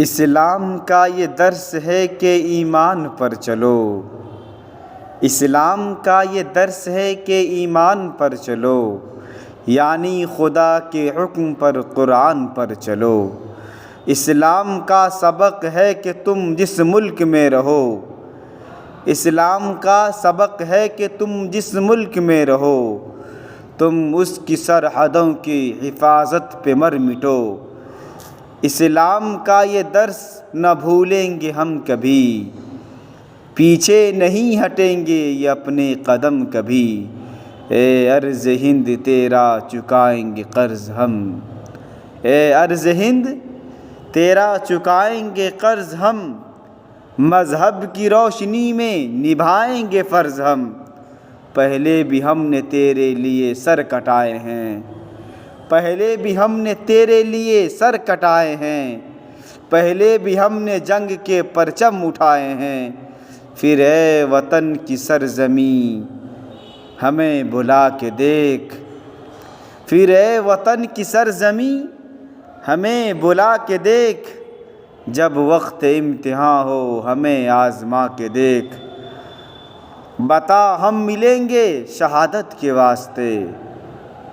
اسلام کا یہ درس ہے کہ ایمان پر چلو، اسلام کا یہ درس ہے کہ ایمان پر چلو، یعنی خدا کے حکم پر قرآن پر چلو۔ اسلام کا سبق ہے کہ تم جس ملک میں رہو، اسلام کا سبق ہے کہ تم جس ملک میں رہو، تم اس کی سرحدوں کی حفاظت پہ مر مٹو۔ اسلام کا یہ درس نہ بھولیں گے ہم کبھی، پیچھے نہیں ہٹیں گے یہ اپنے قدم کبھی۔ اے ارض ہند تیرا چکائیں گے قرض ہم، اے ارض ہند تیرا چکائیں گے قرض ہم، مذہب کی روشنی میں نبھائیں گے فرض ہم۔ پہلے بھی ہم نے تیرے لیے سر کٹائے ہیں، پہلے بھی ہم نے تیرے لیے سر کٹائے ہیں، پہلے بھی ہم نے جنگ کے پرچم اٹھائے ہیں۔ پھر اے وطن کی سرزمین ہمیں بلا کے دیکھ، پھر اے وطن کی سرزمین ہمیں بلا کے دیکھ، جب وقت امتحان ہو ہمیں آزما کے دیکھ۔ بتا ہم ملیں گے شہادت کے واسطے،